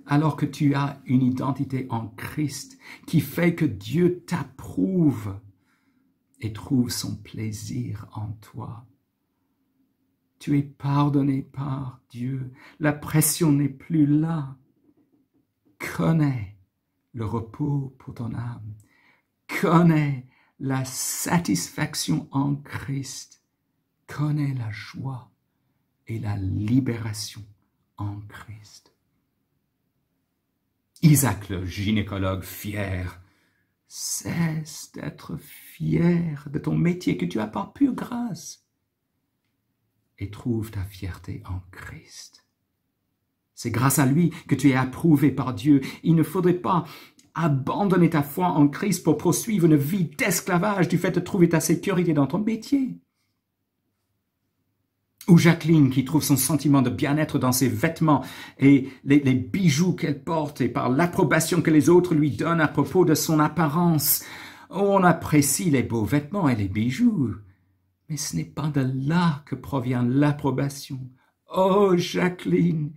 Alors que tu as une identité en Christ qui fait que Dieu t'approuve et trouve son plaisir en toi. Tu es pardonné par Dieu. La pression n'est plus là. Connais le repos pour ton âme. Connais la satisfaction en Christ, connais la joie et la libération en Christ. Isaac le gynécologue fier, cesse d'être fier de ton métier que tu as par pure grâce et trouve ta fierté en Christ. C'est grâce à lui que tu es approuvé par Dieu. Il ne faudrait pas abandonner ta foi en Christ pour poursuivre une vie d'esclavage du fait de trouver ta sécurité dans ton métier. Ou Jacqueline qui trouve son sentiment de bien-être dans ses vêtements et les bijoux qu'elle porte et par l'approbation que les autres lui donnent à propos de son apparence. On apprécie les beaux vêtements et les bijoux, mais ce n'est pas de là que provient l'approbation. Oh Jacqueline,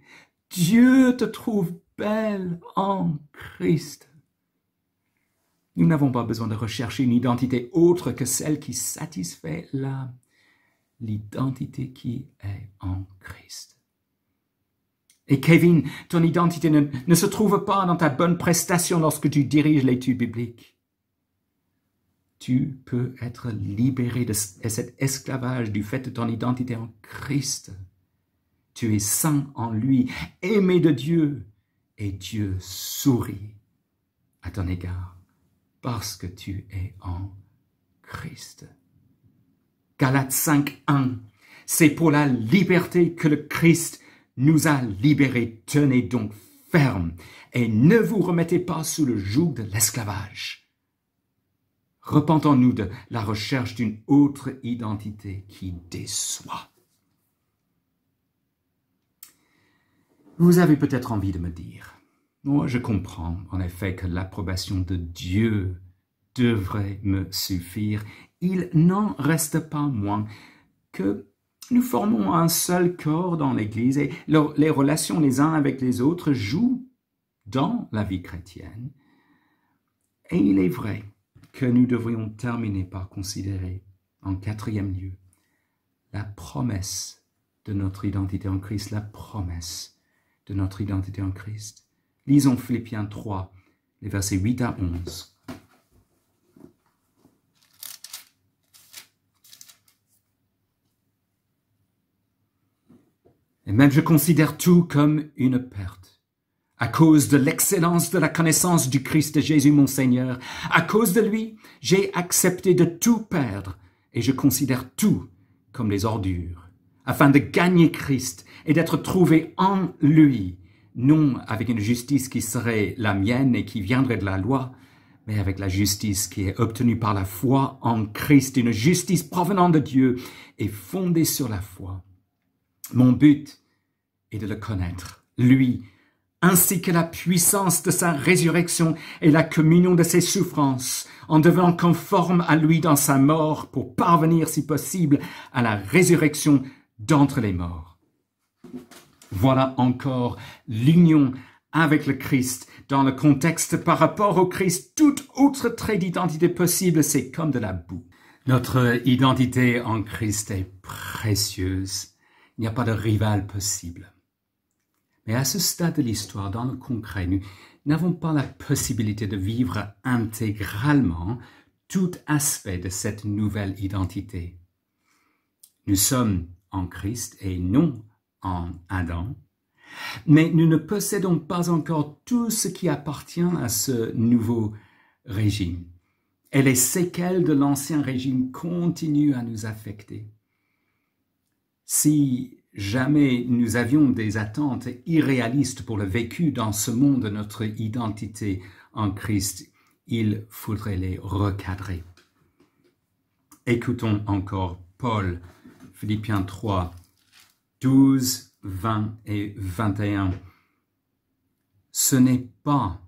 Dieu te trouve belle en Christ. Nous n'avons pas besoin de rechercher une identité autre que celle qui satisfait l'âme. L'identité qui est en Christ. Et Kevin, ton identité ne se trouve pas dans ta bonne prestation lorsque tu diriges l'étude biblique. Tu peux être libéré de cet esclavage du fait de ton identité en Christ. Tu es saint en lui, aimé de Dieu, et Dieu sourit à ton égard parce que tu es en Christ. Galates 5:1, c'est pour la liberté que le Christ nous a libérés. Tenez donc ferme et ne vous remettez pas sous le joug de l'esclavage. Repentons-nous de la recherche d'une autre identité qui déçoit. Vous avez peut-être envie de me dire, moi je comprends en effet que l'approbation de Dieu devrait me suffire. Il n'en reste pas moins que nous formons un seul corps dans l'Église et les relations les uns avec les autres jouent dans la vie chrétienne. Et il est vrai que nous devrions terminer par considérer, en 4e lieu, la promesse de notre identité en Christ, la promesse de notre identité en Christ. Lisons Philippiens 3, les versets 8 à 11. Et même je considère tout comme une perte, à cause de l'excellence de la connaissance du Christ Jésus mon Seigneur. À cause de lui, j'ai accepté de tout perdre, et je considère tout comme les ordures, afin de gagner Christ et d'être trouvé en lui, non avec une justice qui serait la mienne et qui viendrait de la loi, mais avec la justice qui est obtenue par la foi en Christ, une justice provenant de Dieu et fondée sur la foi. Mon but est de le connaître, lui, ainsi que la puissance de sa résurrection et la communion de ses souffrances, en devenant conforme à lui dans sa mort pour parvenir, si possible, à la résurrection d'entre les morts. Voilà encore l'union avec le Christ. Dans le contexte par rapport au Christ, tout autre trait d'identité possible, c'est comme de la boue. Notre identité en Christ est précieuse. Il n'y a pas de rival possible. Mais à ce stade de l'histoire, dans le concret, nous n'avons pas la possibilité de vivre intégralement tout aspect de cette nouvelle identité. Nous sommes en Christ et non en Adam, mais nous ne possédons pas encore tout ce qui appartient à ce nouveau régime. Et les séquelles de l'ancien régime continuent à nous affecter. Si jamais nous avions des attentes irréalistes pour le vécu dans ce monde de notre identité en Christ, il faudrait les recadrer. Écoutons encore Paul, Philippiens 3, 12, 20 et 21. Ce n'est pas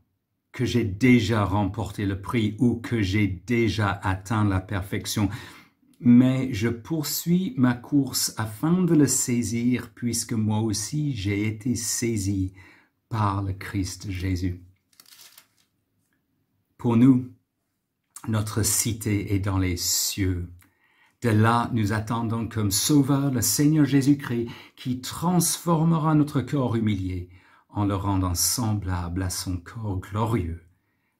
que j'ai déjà remporté le prix ou que j'ai déjà atteint la perfection, mais je poursuis ma course afin de le saisir, puisque moi aussi j'ai été saisi par le Christ Jésus. Pour nous, notre cité est dans les cieux. De là, nous attendons comme Sauveur le Seigneur Jésus-Christ, qui transformera notre corps humilié en le rendant semblable à son corps glorieux,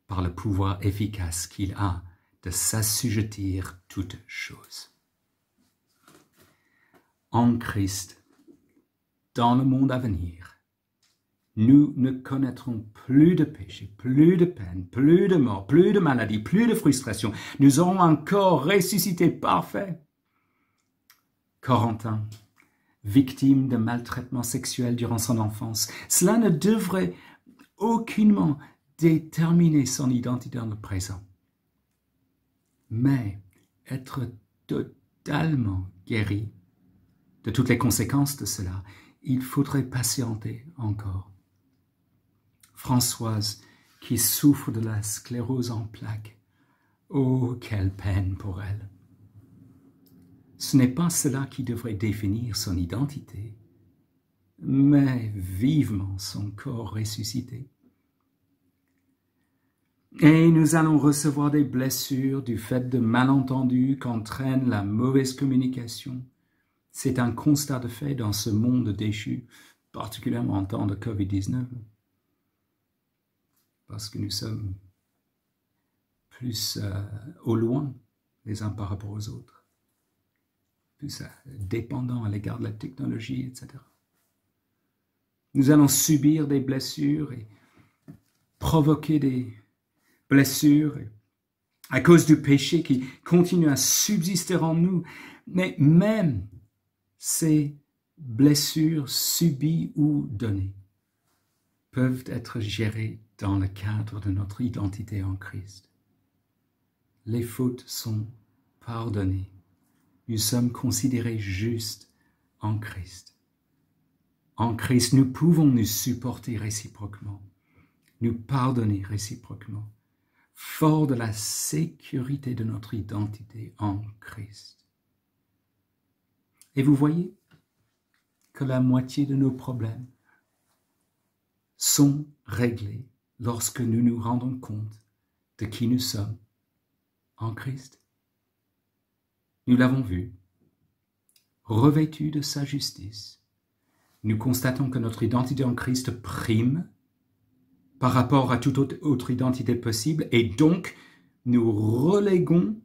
par le pouvoir efficace qu'il a de s'assujettir toutes choses. En Christ, dans le monde à venir, nous ne connaîtrons plus de péché, plus de peine, plus de mort, plus de maladie, plus de frustration. Nous aurons un corps ressuscité parfait. Corentin, victime de maltraitement sexuel durant son enfance, cela ne devrait aucunement déterminer son identité dans le présent. Mais être totalement guéri de toutes les conséquences de cela, il faudrait patienter encore. Françoise, qui souffre de la sclérose en plaques, oh, quelle peine pour elle! Ce n'est pas cela qui devrait définir son identité, mais vivement son corps ressuscité. Et nous allons recevoir des blessures du fait de malentendus qu'entraîne la mauvaise communication. C'est un constat de fait dans ce monde déchu, particulièrement en temps de Covid-19, parce que nous sommes plus au loin les uns par rapport aux autres, plus dépendants à l'égard de la technologie, etc. Nous allons subir des blessures et provoquer des blessures à cause du péché qui continue à subsister en nous. Mais même ces blessures subies ou données peuvent être gérées dans le cadre de notre identité en Christ. Les fautes sont pardonnées. Nous sommes considérés justes en Christ. En Christ, nous pouvons nous supporter réciproquement, nous pardonner réciproquement, forts de la sécurité de notre identité en Christ. Et vous voyez que la moitié de nos problèmes sont réglés lorsque nous nous rendons compte de qui nous sommes en Christ. Nous l'avons vu, revêtus de sa justice, nous constatons que notre identité en Christ prime par rapport à toute autre identité possible, et donc nous reléguons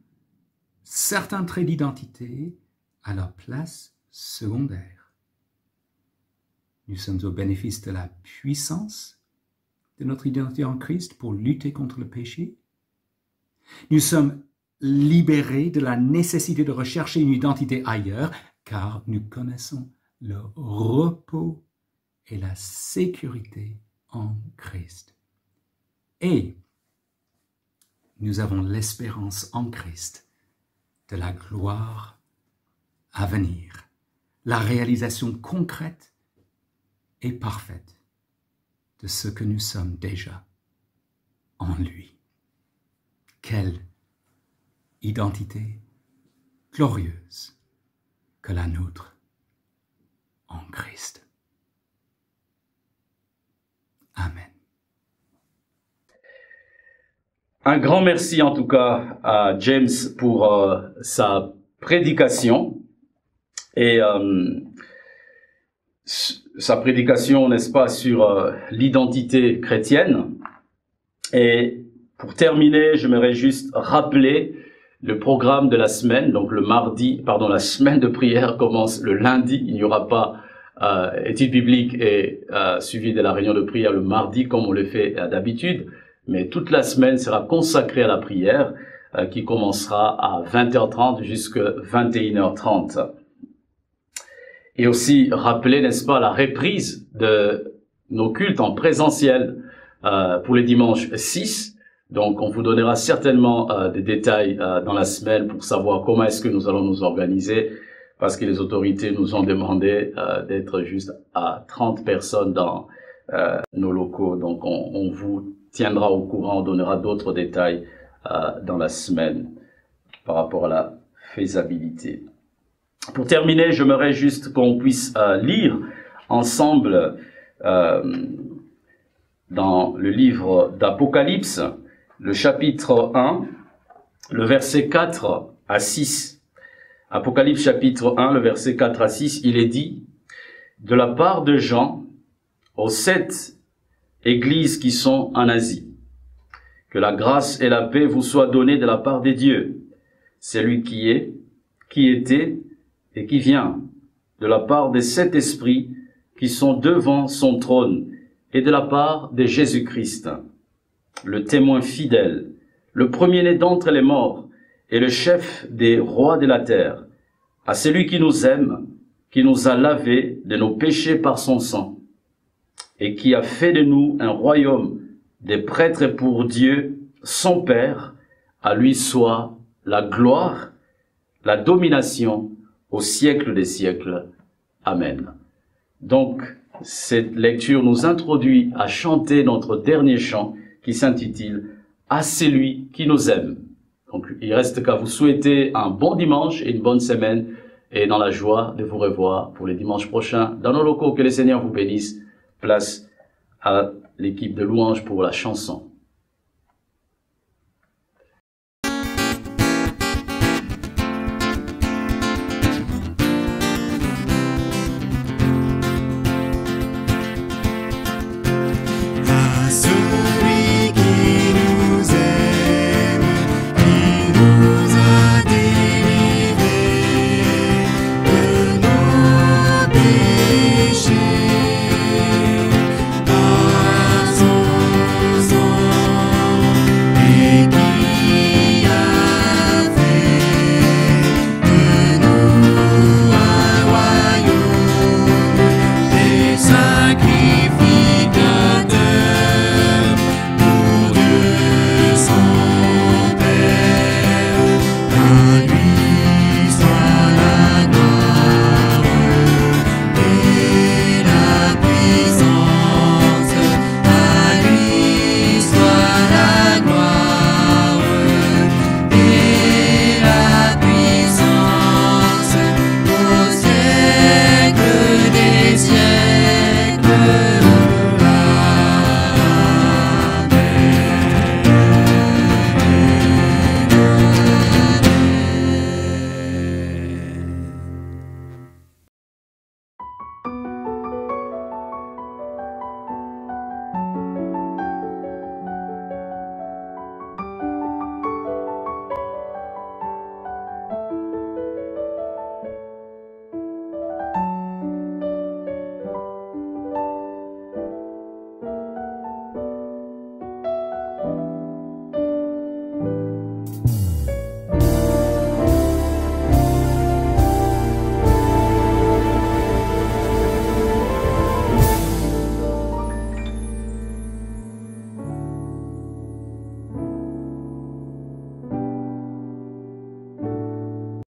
certains traits d'identité à leur place secondaire. Nous sommes au bénéfice de la puissance de notre identité en Christ pour lutter contre le péché. Nous sommes libérés de la nécessité de rechercher une identité ailleurs, car nous connaissons le repos et la sécurité en Christ. Et nous avons l'espérance en Christ de la gloire à venir, la réalisation concrète et parfaite de ce que nous sommes déjà en lui. Quelle identité glorieuse que la nôtre en Christ. Amen. Un grand merci en tout cas à James pour sa prédication et sa prédication, n'est-ce pas, sur l'identité chrétienne. Et pour terminer, j'aimerais juste rappeler le programme de la semaine. Donc la semaine de prière commence le lundi. Il n'y aura pas étude biblique et suivi de la réunion de prière le mardi comme on le fait d'habitude. Mais toute la semaine sera consacrée à la prière qui commencera à 20h30 jusqu'à 21h30. Et aussi rappeler, n'est-ce pas, la reprise de nos cultes en présentiel pour les dimanches 6. Donc, on vous donnera certainement des détails dans la semaine pour savoir comment est-ce que nous allons nous organiser, parce que les autorités nous ont demandé d'être juste à 30 personnes dans nos locaux. Donc, on vous tiendra au courant, on donnera d'autres détails dans la semaine par rapport à la faisabilité. Pour terminer, j'aimerais juste qu'on puisse lire ensemble dans le livre d'Apocalypse, le chapitre 1, le verset 4 à 6. Apocalypse chapitre 1, le verset 4 à 6, il est dit, « De la part de Jean, aux 7 églises qui sont en Asie, que la grâce et la paix vous soient données de la part des dieux, celui qui est, qui était et qui vient, de la part des 7 esprits qui sont devant son trône, et de la part de Jésus-Christ, le témoin fidèle, le premier-né d'entre les morts, et le chef des rois de la terre, à celui qui nous aime, qui nous a lavés de nos péchés par son sang, et qui a fait de nous un royaume des prêtres pour Dieu, son Père, à lui soit la gloire, la domination, au siècle des siècles. Amen. Donc, cette lecture nous introduit à chanter notre dernier chant qui s'intitule « À celui qui nous aime ». Donc, il reste qu'à vous souhaiter un bon dimanche et une bonne semaine et dans la joie de vous revoir pour les dimanches prochains dans nos locaux. Que le Seigneur vous bénisse. Place à l'équipe de louanges pour la chanson.